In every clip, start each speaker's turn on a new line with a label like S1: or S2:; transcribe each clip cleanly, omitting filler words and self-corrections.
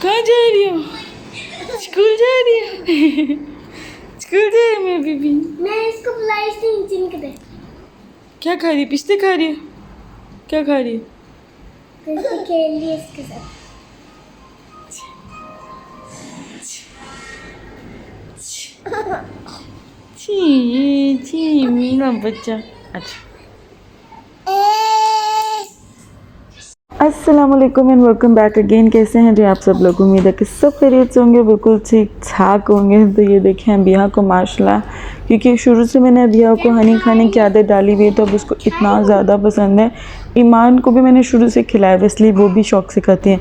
S1: कहाँ जा रही हो? स्कूल जा रही हो? स्कूल जा रही है मेरी बीबी।
S2: मैं इसको बुलाई थी दे
S1: क्या खा रही है? पिस्ते खा रही है? क्या खा रही है?
S2: तो इसको खेल लिए इसके साथ।
S1: छी मेरा बच्चा। अच्छा, अस्सलाम वालेकुम एंड वेलकम बैक अगेन। कैसे हैं जी आप सब लोग? उम्मीद है कि सब खैरियत से होंगे, बिल्कुल ठीक ठाक होंगे। तो ये देखें अबिया को माशाल्लाह, क्योंकि शुरू से मैंने अबिया को हनी खाने की आदत डाली हुई है तो अब उसको इतना ज़्यादा पसंद है। ईमान को भी मैंने शुरू से खिलाया, इसलिए वो भी शौक से खाती हैं।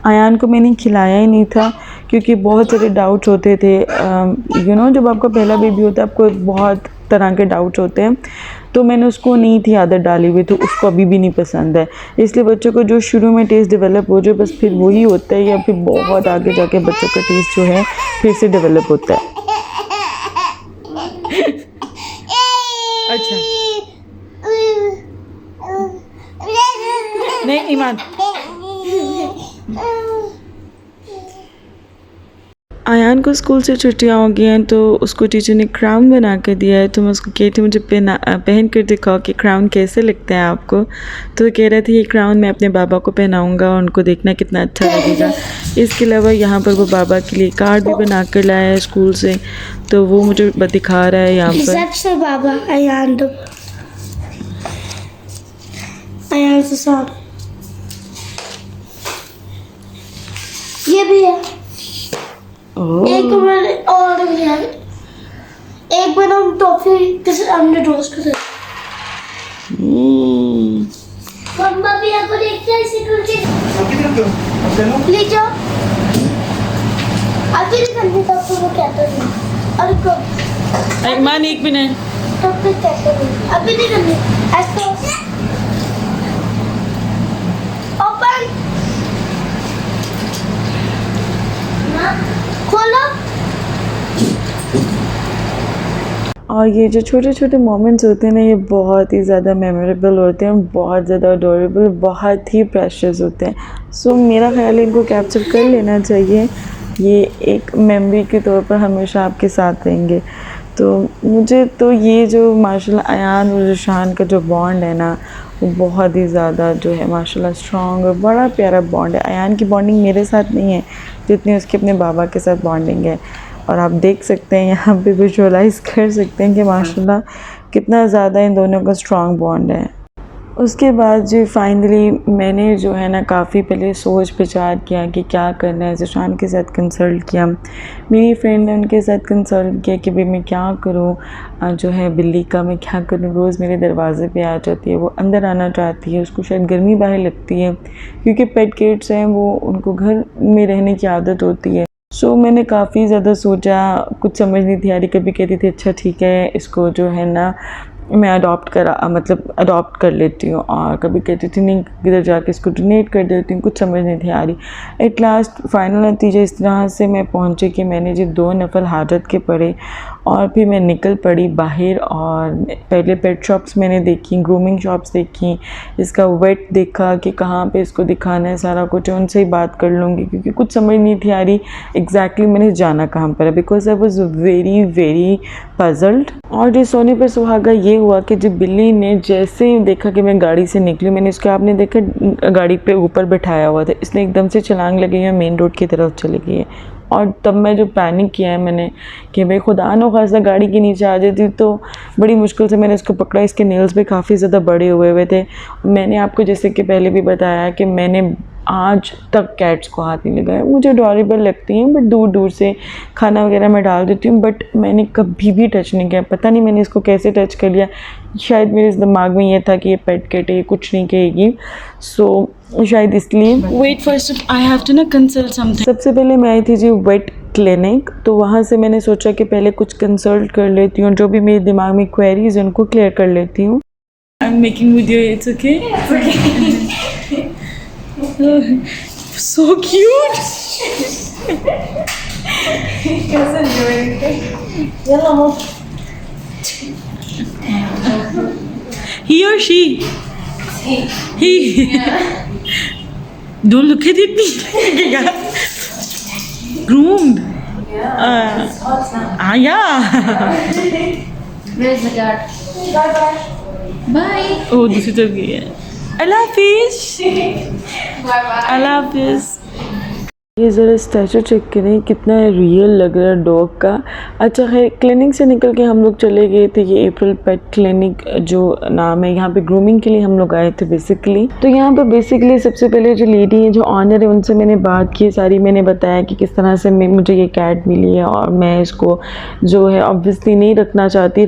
S1: आयान को मैंने खिलाया ही नहीं था क्योंकि बहुत सारे डाउट्स होते थे। जब आपका पहला बेबी होता है आपको बहुत तरह के डाउट्स होते हैं, तो मैंने उसको नहीं थी आदत डाली हुई, तो उसको अभी भी नहीं पसंद है। इसलिए बच्चों को जो शुरू में टेस्ट डेवलप हो जाए बस फिर वही होता है, या फिर बहुत आगे जाके बच्चों का टेस्ट जो है फिर से डेवलप होता है। अच्छा नहीं ईमान, आयान को स्कूल से छुट्टियां हो गई हैं तो उसको टीचर ने क्राउन बना कर दिया है। तो मैं उसको कहती मुझे पहन कर दिखाओ कि क्राउन कैसे लगता है आपको। तो वो कह रहा था ये क्राउन मैं अपने बाबा को पहनाऊंगा और उनको देखना कितना अच्छा लगेगा। इसके अलावा यहाँ पर वो बाबा के लिए कार्ड भी बना कर लाया है स्कूल से, तो वो मुझे दिखा रहा है यहाँ पर।
S2: बाबा आयान से साथ ये भी है। एक मैंने और लिया, एक बार हम टॉफी किसी हमने रोस्ट कर मम्मा भी आपको देखते हैं इसी कुल से ले जाओ। अभी नहीं करनी तब तो वो कहता है और को
S1: ईमान एक मिनट,
S2: तब तो कहता है अभी नहीं करनी ऐसा ओपन खोलो।
S1: और ये जो छोटे छोटे मोमेंट्स होते हैं ना, ये बहुत ही ज़्यादा मेमोरेबल होते हैं, बहुत ज़्यादा अडोरेबल, बहुत ही प्रेशियस होते हैं। सो मेरा ख्याल है इनको कैप्चर कर लेना चाहिए, ये एक मेमोरी के तौर पर हमेशा आपके साथ रहेंगे। तो मुझे तो ये जो माशाल्लाह अयान और ज़शान का जो बॉन्ड है ना, वो बहुत ही ज़्यादा जो है माशाल्लाह स्ट्रॉन्ग और बड़ा प्यारा बॉन्ड है। अयान की बॉन्डिंग मेरे साथ नहीं है जितनी उसके अपने बाबा के साथ बॉन्डिंग है, और आप देख सकते हैं यहाँ पे विजुअलाइज़ कर सकते हैं कि माशाल्लाह कितना ज़्यादा इन दोनों का स्ट्रॉन्ग बॉन्ड है। उसके बाद जो फाइनली मैंने जो है ना काफ़ी पहले सोच विचार किया कि क्या करना है। ज़शान के साथ कंसल्ट किया, मेरी फ्रेंड ने उनके साथ कंसल्ट किया कि भाई मैं क्या करूँ, जो है बिल्ली का मैं क्या करूँ, रोज़ मेरे दरवाज़े पे आ जाती है, वो अंदर आना चाहती है, उसको शायद गर्मी बाहर लगती है क्योंकि पेट कैट्स हैं वो उनको घर में रहने की आदत होती है। सो मैंने काफ़ी ज़्यादा सोचा, कुछ समझ नहीं थी आ रही। कभी कहती थी अच्छा ठीक है इसको जो है ना मैं अडॉप्ट कर लेती हूँ, और कभी कहती थी नहीं किधर जाके इसको डोनेट कर देती हूँ, कुछ समझ नहीं थी आ रही। एट लास्ट फाइनल नतीजा इस तरह से मैं पहुँची कि मैंने जो 2 नफल हाजत के पढ़े और फिर मैं निकल पड़ी बाहर। और पहले पेट शॉप्स मैंने देखी, ग्रूमिंग शॉप्स देखी, इसका वेट देखा कि कहाँ पे इसको दिखाना है, सारा कुछ उनसे ही बात कर लूँगी क्योंकि कुछ समझ नहीं थी आ रही एग्जैक्टली मैंने जाना कहाँ पर है, because I was very very puzzled. और जो सोने पर सुहागा ये हुआ कि जब बिल्ली ने जैसे ही देखा कि मैं गाड़ी से निकली, मैंने इसको आपने देखा गाड़ी पे ऊपर बैठाया हुआ था, इसने एकदम से छलांग लगी है, मेन रोड की तरफ चली गई है। और तब मैं जो पैनिक किया है मैंने कि भाई खुदा न खासा गाड़ी के नीचे आ जाती, तो बड़ी मुश्किल से मैंने इसको पकड़ा। इसके नेल्स भी काफ़ी ज़्यादा बड़े हुए थे। मैंने आपको जैसे कि पहले भी बताया कि मैंने आज तक कैट्स को हाथ नहीं लगाया, मुझे अडोरेबल लगती हैं बट दूर दूर से खाना वगैरह मैं डाल देती हूँ, बट मैंने कभी भी टच नहीं किया। पता नहीं मैंने इसको कैसे टच कर लिया, शायद मेरे दिमाग में ये था कि ये पेट कैट है, कुछ नहीं कहेगी, सो शायद इसलिए। Wait first I have to ना कंसल्ट समथिंग। सबसे पहले मैं आई थी जी वेट क्लिनिक, तो वहाँ से मैंने सोचा कि पहले कुछ कंसल्ट कर लेती हूँ, जो भी मेरे दिमाग में क्वेरीज हैं उनको क्लियर कर लेती हूँ। I am making video, it's okay. So cute. He or she? He. Don't look at it. Groomed.
S3: It's hot now.
S1: Yeah.
S3: Where's the guard? Bye.
S1: Oh, दूसरी तरफ गई है. अल्लाह हाफिज. अल्लाह हाफिज. ये ज़रा स्टैचू चेक करें कितना रियल लग रहा है डॉग का. अच्छा है, क्लिनिक से निकल के हम लोग चले गए थे. ये अप्रैल पेट क्लिनिक जो नाम है, यहाँ पे ग्रूमिंग के लिए हम लोग आए थे बेसिकली. तो यहाँ पे बेसिकली सबसे पहले जो लेडी है, जो ऑनर है, उनसे मैंने बात की सारी. मैंने बताया कि किस तरह से मुझे ये कैट मिली है और मैं इसको जो है ऑब्वियसली नहीं रखना चाहती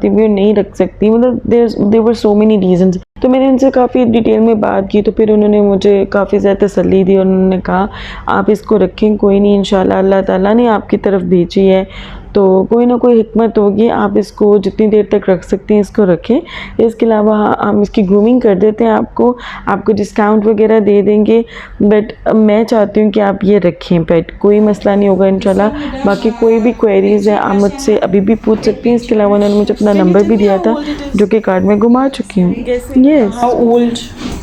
S1: भी और नहीं रख सकती. मतलब there were so many reasons. तो मैंने उनसे काफ़ी डिटेल में बात की. तो फिर उन्होंने मुझे काफ़ी ज़्यादा तसल्ली दी और उन्होंने कहा आप इसको रखें, कोई नहीं, इंशाल्लाह अल्लाह ताला ने आपकी तरफ भेजी है तो कोई ना कोई हिकमत होगी. आप इसको जितनी देर तक रख सकते हैं इसको रखें. इसके अलावा हम इसकी ग्रूमिंग कर देते हैं, आपको डिस्काउंट वगैरह दे देंगे. बट मैं चाहती हूँ कि आप ये रखें पेट, कोई मसला नहीं होगा इंशाल्लाह. बाकी कोई भी क्वेरीज़ है आप मुझसे अभी भी पूछ सकती हैं. इसके अलावा उन्होंने मुझे अपना नंबर भी दिया था जो कि कार्ड में घुमा चुकी हूँ. Yes.
S4: How old?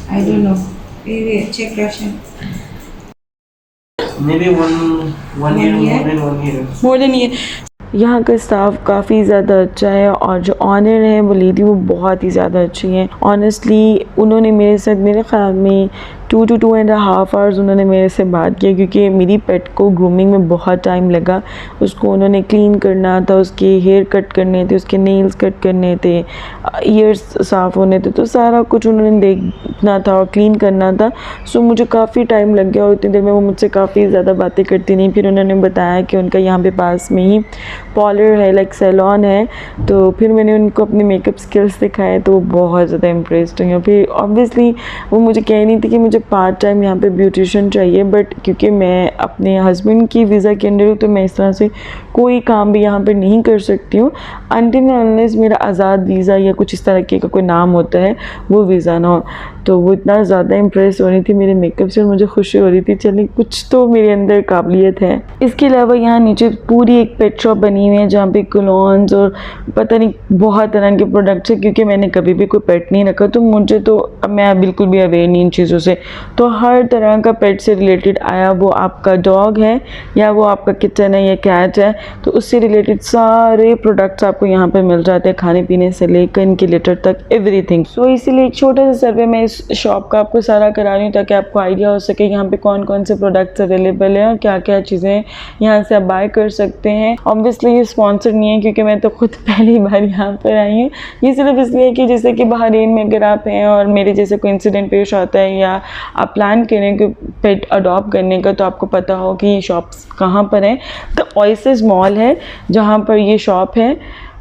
S4: I don't know. Maybe check Russian.
S5: Maybe one year, more than 1 year.
S1: More than ये. यहाँ का स्टाफ काफ़ी ज़्यादा अच्छा है और जो ऑनर है वो लेडी वो बहुत ही ज़्यादा अच्छी हैं. ऑनेस्टली उन्होंने मेरे साथ मेरे ख्याल में 2 to 2.5 hours उन्होंने मेरे से बात किया क्योंकि मेरी पेट को ग्रूमिंग में बहुत टाइम लगा. उसको उन्होंने क्लीन करना था, उसके हेयर कट करने थे, उसके नेल्स कट करने थे, ईयर्स साफ़ होने थे, तो सारा कुछ उन्होंने देखना था और क्लीन करना था. सो मुझे काफ़ी टाइम लग गया और इतनी देर में वो मुझसे काफ़ी ज़्यादा बातें करती नहीं. फिर उन्होंने बताया कि उनका यहाँ पे पास में ही पार्लर है, लाइक सैलून है. तो फिर मैंने उनको अपने मेकअप स्किल्स दिखाए तो वो बहुत ज़्यादा इम्प्रेस्ड हुई. फिर ऑब्वियसली वो मुझे कह नहीं थी कि मुझे पार्ट टाइम यहाँ पे ब्यूटिशियन चाहिए, बट क्योंकि मैं अपने हस्बैंड की वीज़ा के अंडर हूँ तो मैं इस तरह से कोई काम भी यहाँ पे नहीं कर सकती हूँ अनटिल अनलेस मेरा आज़ाद वीज़ा या कुछ इस तरह का कोई नाम होता है वो वीज़ा ना हो. तो वो इतना ज़्यादा इम्प्रेस हो रही थी मेरे मेकअप से और मुझे खुशी हो रही थी चलिए कुछ तो मेरे अंदर काबिलियत है. इसके अलावा यहाँ नीचे पूरी एक पेट शॉप बनी हुई है जहाँ पे क्लोन्स और पता नहीं बहुत तरह के प्रोडक्ट्स है. क्योंकि मैंने कभी भी कोई पेट नहीं रखा तो मुझे तो मैं बिल्कुल भी अवेयर नहीं इन चीज़ों से. तो हर तरह का पेट से रिलेटेड आया, वो आपका डॉग है या वो आपका किचन है या कैट है, तो उससे रिलेटेड सारे प्रोडक्ट्स आपको यहाँ पर मिल जाते हैं, खाने पीने से लेकर इनके लिटर तक एवरीथिंग. सो इसीलिए एक छोटा सा सर्वे मैं इस शॉप का आपको सारा करा रही हूँ ताकि आपको आइडिया हो सके यहाँ पे कौन कौन से प्रोडक्ट्स अवेलेबल हैं और क्या क्या चीज़ें यहाँ से आप बाय कर सकते हैं. ऑब्वियसली ये स्पॉन्सर नहीं है क्योंकि मैं तो खुद पहली बार यहाँ पर आई हूँ. ये सिर्फ इसलिए कि जैसे कि बहरीन में अगर आप हैं और मेरे जैसे कोई इंसिडेंट पेश आता है या आप प्लान करें कि पेट अडॉप्ट करने का, तो आपको पता हो कि ये शॉप्स कहाँ पर हैं. तो ओएसिस मॉल है जहाँ पर ये शॉप है.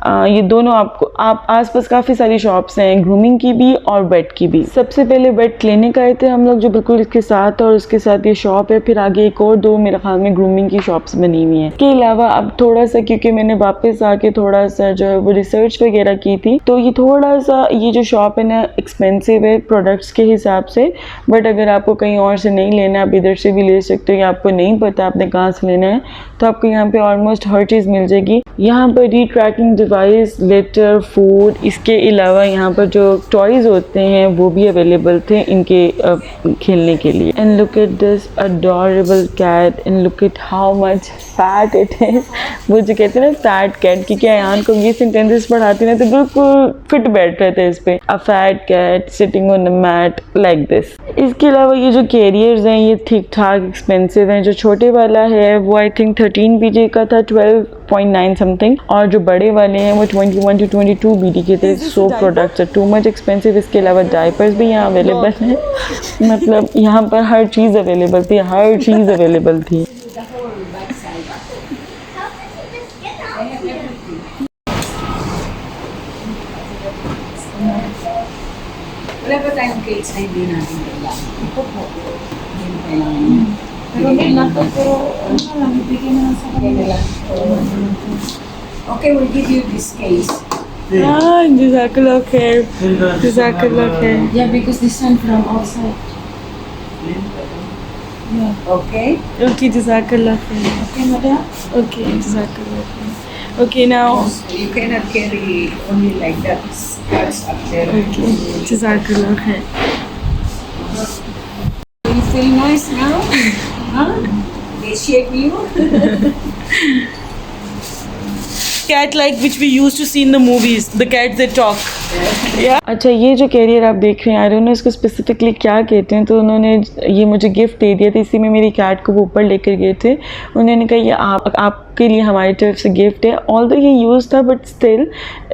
S1: ये दोनों आपको आसपास काफ़ी सारी शॉप्स हैं, ग्रूमिंग की भी और वेट की भी. सबसे पहले वेट क्लिनिक आए थे हम लोग जो बिल्कुल इसके साथ, और उसके साथ ये शॉप है. फिर आगे एक और 2 मेरे ख्याल में ग्रूमिंग की शॉप्स बनी हुई हैं. इसके अलावा अब थोड़ा सा क्योंकि मैंने वापस आके थोड़ा सा जो है वो रिसर्च वगैरह की थी, तो ये थोड़ा सा ये जो शॉप है ना एक्सपेंसिव है प्रोडक्ट्स के हिसाब से. बट अगर आपको कहीं और से नहीं लेना, आप इधर से भी ले सकते हो या आपको नहीं पता आपने कहाँ से लेना है, तो आपको यहाँ पे ऑलमोस्ट हर चीज़ मिल जाएगी. यहाँ पर री-ट्रैकिंग डिवाइस, लेटर, फूड, इसके अलावा यहाँ पर जो टॉयज़ होते हैं वो भी अवेलेबल थे इनके खेलने के लिए. And look at this adorable cat and look at how much fat it is. वो जो कहते हैं ना फैट कैट, क्योंकि अयान को ये सेंटेंसेस पढ़ाती ना तो बिल्कुल फिट बैठ रहे थे इस पर. A fat cat sitting on a mat like this. इसके अलावा ये जो कैरियर्स हैं ये ठीक ठाक एक्सपेंसिव हैं. जो छोटे वाला है वो आई थिंक 13 BD का था, 12.9 समथिंग, और जो बड़े वाले हैं वो 21 to 22 BD के थे. So products are too much expensive. इसके अलावा डायपर्स भी यहाँ अवेलेबल हैं. मतलब यहाँ पर हर चीज़ अवेलेबल थी, हर चीज़ अवेलेबल थी.
S4: Whatever time cakes na hindi natin kailangan. Ito po. Hindi na kailangan yun. Pero may nato, pero ano lang, ibigay na lang sa kanila. Okay, we'll give you this case.
S1: Jazakallah khair. Jazakallah khair.
S3: Yeah, because this one from outside.
S4: Okay?
S1: Okay, Jazakallah khair.
S3: Okay, madam?
S1: Okay, Jazakallah khair. Okay, now.
S4: You cannot carry only like that. That's up there.
S1: Okay, Jazakallah khair.
S4: Do you feel nice now? Huh? They shake you?
S1: Cat like which we used to see in the movies, the cats that talk. अच्छा, ये जो career आप देख रहे हैं, I don't know इसको specifically क्या कहते हैं, तो उन्होंने ये मुझे गिफ्ट दे दिया था। इसी में मेरी कैट को वो ऊपर लेकर गए थे। उन्होंने कहा ये आपके लिए हमारी तरफ से गिफ्ट है। ऑल्दो ये यूज़ था but still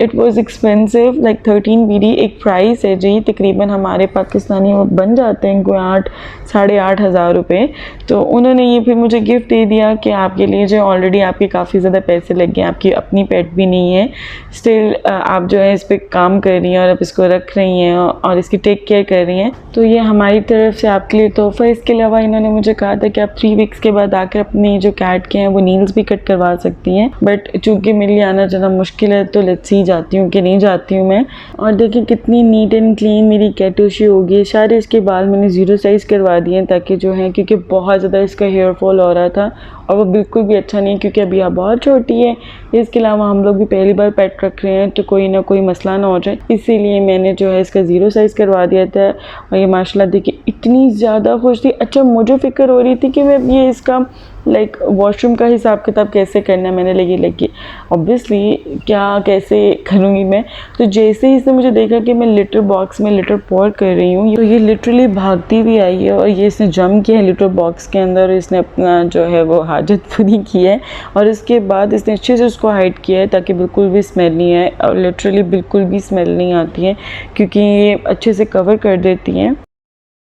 S1: it was expensive, like 13 BD एक प्राइस है जी। तकरीबन हमारे पाकिस्तानी वो बन जाते हैं कोई 8,500 रुपये। तो उन्होंने ये फिर मुझे गिफ्ट दे दिया कि आपके लिए जो ऑलरेडी आपके काफ़ी ज़्यादा पैसे लग गए, आपकी अपनी पेट भी नहीं है, स्टिल आप जो है इस पर काम कर रही हैं और आप इसको रख रही हैं और इसकी टेक केयर कर रही हैं, तो ये हमारी तरफ से आपके लिए तोहफ़ा। इसके अलावा इन्होंने मुझे कहा था कि आप 3 वीक्स के बाद आकर अपनी जो कैट के हैं वो नील्स भी कट करवा सकती हैं, बट चूँकि मेरे लिए आना जाना मुश्किल है तो लेट्स सी जाती हूँ कि नहीं जाती हूँ मैं। और देखिए कितनी नीट एंड क्लीन मेरी कैटोशी होगी। सारे इसके बाल मैंने 0 साइज़ करवा दिए हैं ताकि जो है, क्योंकि बहुत ज़्यादा इसका हेयर फॉल हो रहा था और वो बिल्कुल भी अच्छा नहीं है, क्योंकि अभी आप बहुत छोटी है। इसके अलावा हम लोग भी पहली बार पेट रख रहे हैं तो कोई ना कोई मसला ना हो जाए, इसीलिए मैंने जो है इसका 0 साइज़ करवा दिया था। और ये माशाल्लाह देखिए इतनी ज़्यादा खुश थी। अच्छा, मुझे फ़िक्र हो रही थी कि मैं ये इसका लाइक वॉशरूम का हिसाब किताब कैसे करना है। मैंने लगी ऑब्वियसली क्या कैसे करूँगी मैं। तो जैसे ही इसने मुझे देखा कि मैं लिटर बॉक्स में लिटर पोर कर रही हूँ, तो ये लिटरली भागती भी आई है और ये इसने जंप किया है लिटर बॉक्स के अंदर। इसने अपना जो है वो हाजत पूरी की है और इसके बाद इसने अच्छे से उसको हाइड किया है ताकि बिल्कुल भी स्मेल नहीं आए। और लिटरली बिल्कुल भी स्मेल नहीं आती है क्योंकि ये अच्छे से कवर कर देती हैं।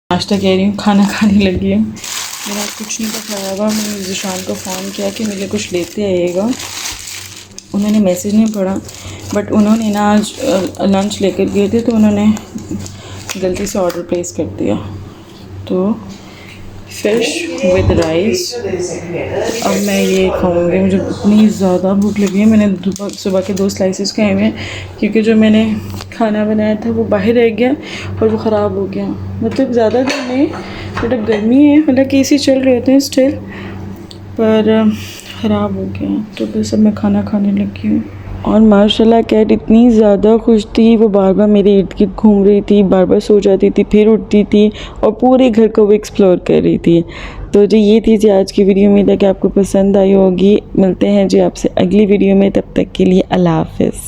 S1: नाश्ता कह रही हूँ, खाना खाने लगी हूँ। मेरा कुछ नहीं खाया हुआ। मैंने जिशान को फ़ोन किया कि मेरे कुछ लेते आइएगा। उन्होंने मैसेज नहीं पढ़ा, बट उन्होंने ना आज लंच लेकर गए थे तो उन्होंने गलती से ऑर्डर प्लेस कर दिया। तो फ़िश विद राइस अब मैं ये खाऊंगी। मुझे इतनी ज़्यादा भूख लगी है। मैंने सुबह के 2 स्लाइसेस खाए हुए हैं क्योंकि जो मैंने खाना बनाया था वो बाहर रह गया और वो ख़राब हो गया। मतलब ज़्यादा गर्म नहीं, बट अब गर्मी है, हालांकि एसी चल रहे थे स्टिल, पर ख़राब हो गया। तो बस अब मैं खाना खाने लगी हूँ। और माशाल्लाह कैट इतनी ज़्यादा खुश थी, वो बार बार मेरे इर्द गिर्द घूम रही थी, बार बार सो जाती थी, फिर उठती थी और पूरे घर को वो एक्सप्लोर कर रही थी। तो जो ये थी जी आज की वीडियो, उम्मीद है कि आपको पसंद आई होगी। मिलते हैं जी आपसे अगली वीडियो में, तब तक के लिए अल्लाह हाफ़िज़।